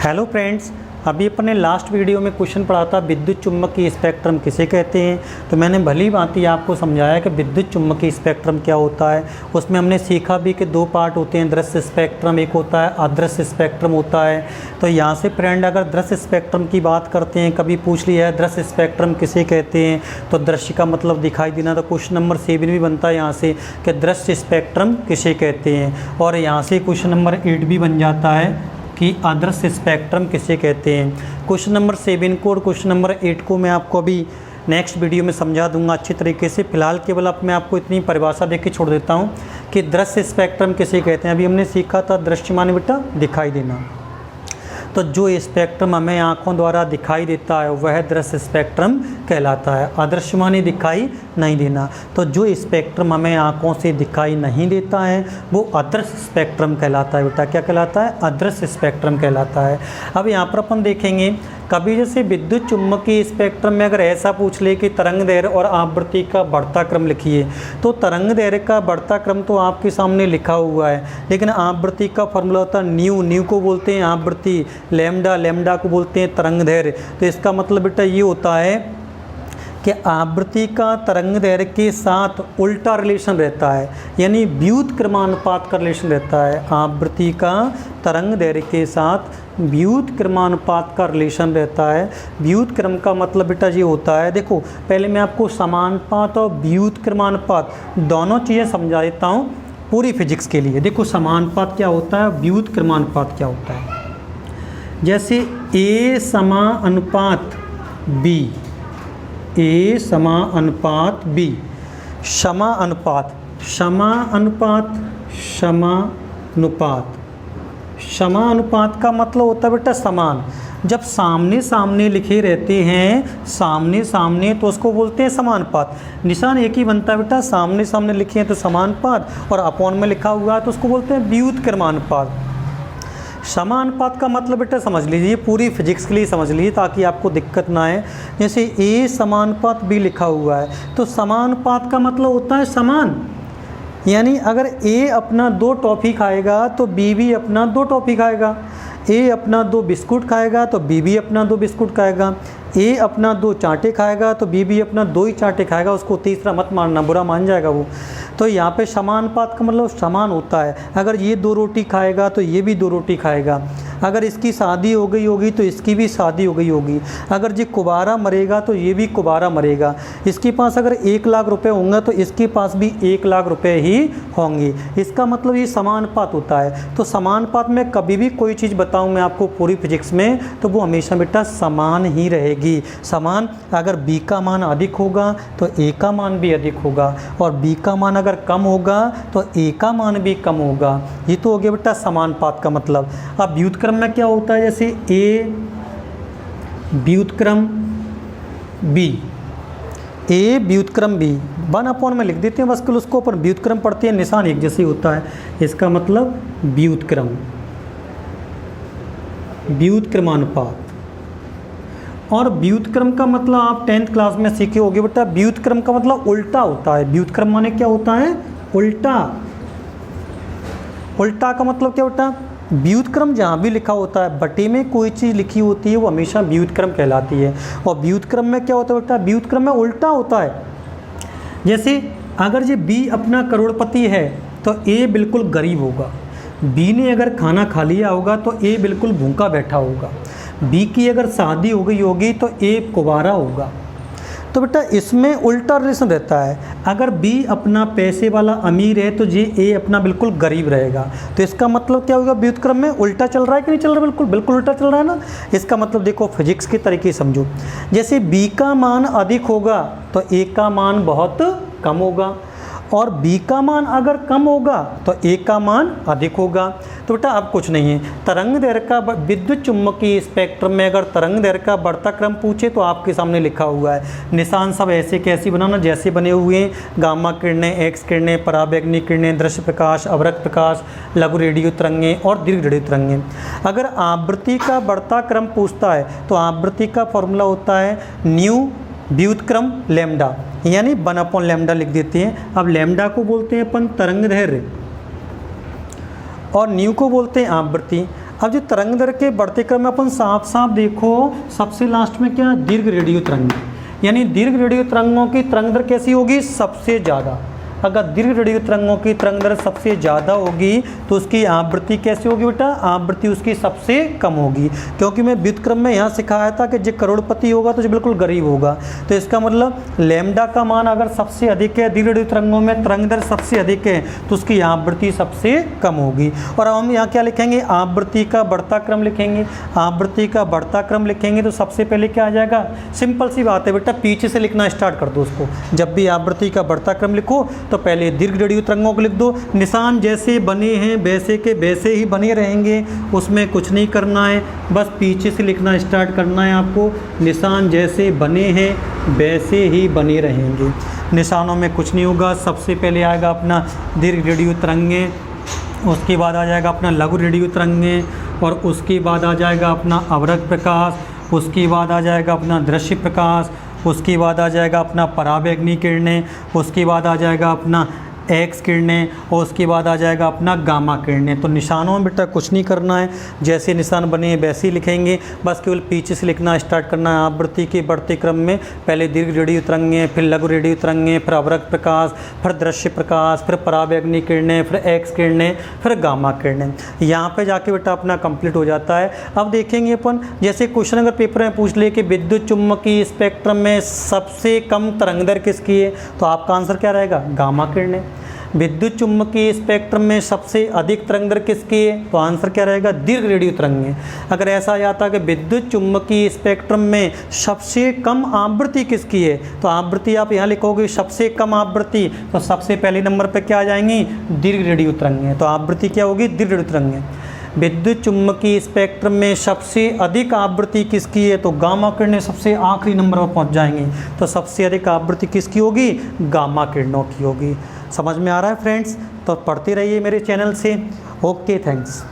Hello friends, अभी अपने last video में क्वेश्चन पढ़ा था विद्युत चुम्बकीय स्पेक्ट्रम किसे कहते हैं। तो मैंने भली भांति आपको समझाया कि विद्युत चुम्बकीय स्पेक्ट्रम क्या होता है। उसमें हमने सीखा भी कि दो पार्ट होते हैं, दृश्य स्पेक्ट्रम एक होता है, अदृश्य स्पेक्ट्रम होता है। तो यहाँ से फ्रेंड अगर दृश्य स्पेक्ट्रम की बात करते हैं, कभी पूछ लिया है दृश्य स्पेक्ट्रम किसे कहते हैं, तो दृश्य का मतलब दिखाई देना। तो क्वेश्चन नंबर 7 भी बनता है यहाँ से कि दृश्य स्पेक्ट्रम किसे कहते हैं। और यहाँ से क्वेश्चन नंबर 8 भी बन जाता है कि अदृश्य स्पेक्ट्रम किसे कहते हैं। क्वेश्चन नंबर 7 को और क्वेश्चन नंबर 8 को मैं आपको अभी नेक्स्ट वीडियो में समझा दूंगा अच्छी तरीके से। फिलहाल केवल अब मैं आपको इतनी परिभाषा देके छोड़ देता हूं कि दृश्य स्पेक्ट्रम किसे कहते हैं। अभी हमने सीखा था दृश्य माने बेटा दिखाई देना। तो जो स्पेक्ट्रम हमें आँखों द्वारा दिखाई देता है वह दृश्य स्पेक्ट्रम कहलाता है। अदृश्य माने दिखाई नहीं देना। तो जो स्पेक्ट्रम हमें आँखों से दिखाई नहीं देता है वो अदृश्य स्पेक्ट्रम कहलाता है। बेटा क्या कहलाता है? अदृश्य स्पेक्ट्रम कहलाता है। अब यहाँ पर अपन देखेंगे कभी जैसे विद्युत चुम्बकीय स्पेक्ट्रम में अगर ऐसा पूछ ले कि तरंग दैर्घ्य और आवृत्ति का बढ़ता क्रम लिखिए, तो तरंग दैर्घ्य का बढ़ता क्रम तो आपके सामने लिखा हुआ है, लेकिन आवृत्ति का फॉर्मूला होता है न्यू। न्यू को बोलते हैं आवृत्ति, लैम्डा, लैम्डा को बोलते हैं तरंग दैर्घ्य। तो इसका मतलब बेटा ये होता है कि आवृत्ति का तरंग दैर्घ्य के साथ उल्टा रिलेशन रहता है, यानी व्युत क्रमानुपात का रिलेशन रहता है। आवृत्ति का तरंग दैर्घ्य के साथ व्युत क्रमानुपात का रिलेशन रहता है। व्युत क्रम का मतलब बेटा ये होता है, देखो पहले मैं आपको समानुपात और व्युत क्रमानुपात दोनों चीज़ें समझा देता हूँ पूरी फिजिक्स के लिए। देखो समानुपात क्या होता है, व्युत क्रमानुपात क्या होता है। जैसे A समा अनुपात B, A समा अनुपात B, क्षमा अनुपात, क्षमा अनुपात, क्षमानुपात। क्षमा अनुपात का मतलब होता है बेटा समान। जब सामने सामने लिखे रहते हैं, सामने सामने, तो उसको बोलते हैं समानुपात। निशान एक ही बनता है बेटा, सामने सामने लिखे हैं तो समानुपात, और अपॉन में लिखा हुआ है तो उसको बोलते हैं व्युत क्रमानुपात। समानुपात का मतलब बेटा समझ लीजिए, पूरी फिजिक्स के लिए समझ लीजिए ताकि आपको दिक्कत ना आए। जैसे A समानुपात B लिखा हुआ है, तो समानुपात का मतलब होता है समान, यानी अगर A अपना 2 टॉफ़ी खाएगा तो B भी अपना 2 टॉफ़ी खाएगा। A अपना 2 बिस्कुट खाएगा तो B भी अपना 2 बिस्कुट खाएगा। A अपना 2 चांटे खाएगा तो B भी अपना 2 ही चांटे खाएगा। उसको तीसरा मत मानना, बुरा मान जाएगा वो। तो यहाँ पे समानुपात का मतलब समान होता है। अगर ये 2 रोटी खाएगा तो ये भी 2 रोटी खाएगा। अगर इसकी शादी हो गई होगी तो इसकी भी शादी हो गई होगी। अगर ये कुबारा मरेगा तो ये भी कुबारा मरेगा। इसके पास अगर 1 लाख रुपए होंगे तो इसके पास भी 1 लाख रुपए ही होंगे। इसका मतलब ये समानुपात होता है। तो समानुपात में कभी भी कोई चीज़ बताऊँ मैं आपको पूरी फिजिक्स में, तो वो हमेशा बेटा समान ही रहेगी। समान, अगर B का मान अधिक होगा तो A का मान भी अधिक होगा, और B का मान अगर कम होगा तो A का मान भी कम होगा। ये तो हो गया बेटा समानुपात का मतलब। अब व्युत्क्रम में क्या होता है, जैसे A व्युत्क्रम B, A व्युत्क्रम B 1/, में लिख देते हैं बस, कल उसको अपन व्युत्क्रम पढ़ते हैं, निशान एक जैसे होता है। इसका मतलब व्युत्क्रम, व्युत्क्रमानुपात। और व्युत्क्रम का मतलब आप 10th क्लास में सीखे होंगे बेटा, व्युत्क्रम का मतलब उल्टा होता है। व्युत्क्रम माने क्या होता है? उल्टा। उल्टा का मतलब क्या बेटा? व्युत्क्रम जहाँ भी लिखा होता है, बटे में कोई चीज़ लिखी होती है वो हमेशा व्युत्क्रम कहलाती है। और व्युत्क्रम में क्या होता है बेटा? व्युत्क्रम में उल्टा होता है। जैसे अगर ये B अपना करोड़पति है तो A बिल्कुल गरीब होगा। B ने अगर खाना खा लिया होगा तो A बिल्कुल भूखा बैठा होगा। B की अगर शादी हो गई होगी तो A कुंवारा होगा। तो बेटा इसमें उल्टा रिलेशन रहता है। अगर B अपना पैसे वाला अमीर है तो ये A अपना बिल्कुल गरीब रहेगा। तो इसका मतलब क्या होगा? व्युत्क्रम में उल्टा चल रहा है कि नहीं चल रहा? बिल्कुल बिल्कुल उल्टा चल रहा है ना। इसका मतलब देखो फिजिक्स के तरीके समझो। जैसे B का मान अधिक होगा तो A का मान बहुत कम होगा, और B का मान अगर कम होगा तो A का मान अधिक होगा। तो बेटा अब कुछ नहीं है, तरंग दैर्घ्य का विद्युत चुम्बकीय स्पेक्ट्रम में अगर तरंग दैर्घ्य का बढ़ता क्रम पूछे तो आपके सामने लिखा हुआ है। निशान सब ऐसे कैसे बनाना, जैसे बने हुए हैं, गामा किरणें, एक्स किरणें, पराबैंगनी किरणें, दृश्य प्रकाश, अवरक्त प्रकाश, लघु रेडियो तरंगें और दीर्घ रेडियो तरंगें। अगर आवृत्ति का बढ़ता क्रम पूछता है तो आवृत्ति का फॉर्मूला होता है न्यू व्युत्क्रम लैम्डा, यानी 1/λ लिख देते हैं। अब लैम्डा को बोलते हैं अपन तरंग दैर्घ्य और न्यू को बोलते हैं आवृत्ति। अब जो तरंग दर के बढ़ते क्रम में अपन साफ साफ देखो, सबसे लास्ट में क्या, दीर्घ रेडियो तरंग, यानी दीर्घ रेडियो तरंगों की तरंग दर कैसी होगी, सबसे ज़्यादा। अगर दीर्घ रेडियो तरंगों की तरंग दर सबसे ज़्यादा होगी तो उसकी आवृत्ति कैसी होगी बेटा, आवृत्ति उसकी सबसे कम होगी। क्योंकि मैं व्युत्क्रम में यहाँ सिखाया था कि जो करोड़पति होगा तो जो बिल्कुल गरीब होगा, तो इसका मतलब लैम्डा का मान अगर सबसे अधिक है, दीर्घ रेडियो तरंगों में तरंग दर सबसे अधिक है, तो उसकी आवृत्ति सबसे कम होगी। और हम यहाँ क्या लिखेंगे, आवृत्ति का बढ़ता क्रम लिखेंगे। आवृत्ति का बढ़ता क्रम लिखेंगे तो सबसे पहले क्या आ जाएगा, सिंपल सी बात है बेटा, पीछे से लिखना स्टार्ट कर दो उसको। जब भी आवृत्ति का बढ़ता क्रम लिखो तो पहले दीर्घ रेडियो तरंगों को लिख दो, निशान जैसे बने हैं वैसे के वैसे ही बने रहेंगे, उसमें कुछ नहीं करना है, बस पीछे से लिखना स्टार्ट करना है आपको। निशान जैसे बने हैं वैसे ही बने रहेंगे, निशानों में कुछ नहीं होगा। सबसे पहले आएगा अपना दीर्घ रेडियो तरंगे, उसके बाद आ जाएगा अपना लघु रेडियो तरंगे, और उसके बाद आ जाएगा अपना अवरक्त प्रकाश, उसके बाद आ जाएगा अपना दृश्य प्रकाश, उसके बाद आ जाएगा अपना परावैंगनी किरणें, उसके बाद आ जाएगा अपना एक्स किरणें, और उसके बाद आ जाएगा अपना गामा किरणें। तो निशानों में बेटा कुछ नहीं करना है, जैसे निशान बने हैं वैसे ही लिखेंगे, बस केवल पीछे से लिखना स्टार्ट करना है। आवृत्ति के बढ़ते क्रम में पहले दीर्घ रेडियो तरंगे, फिर लघु रेडियो तरंगे, फिर अवरक्त प्रकाश, फिर दृश्य प्रकाश, फिर परावैंगनी किरणें, फिर एक्स किरणें, फिर गामा किरणें। यहाँ पे जाके बेटा अपना कंप्लीट हो जाता है। अब देखेंगे अपन, जैसे क्वेश्चन अगर पेपर में पूछ ले कि विद्युत चुम्बकीय स्पेक्ट्रम में सबसे कम तरंग दर किसकी है, तो आपका आंसर क्या रहेगा, गामा किरणें। विद्युत चुम्बकीय स्पेक्ट्रम में सबसे अधिक तरंग दर किसकी है, तो आंसर क्या रहेगा, दीर्घ रेडियो तरंगे। अगर ऐसा आ जाता कि विद्युत चुम्बकीय स्पेक्ट्रम में सबसे कम आवृत्ति किसकी है, तो आवृत्ति आप यहाँ लिखोगे सबसे कम आवृत्ति, तो सबसे पहले नंबर पे क्या आ जाएंगी, दीर्घ रेडियो तरंगे। तो आवृत्ति क्या होगी, दीर्घ रेडियो तरंगे। विद्युत चुम्बकीय स्पेक्ट्रम में सबसे अधिक आवृत्ति किसकी है, तो गामा किरणें सबसे आखिरी नंबर पर पहुंच जाएंगी, तो सबसे अधिक आवृत्ति किसकी होगी, गामा किरणों की होगी। समझ में आ रहा है फ्रेंड्स, तो पढ़ते रहिए मेरे चैनल से। Okay, thanks.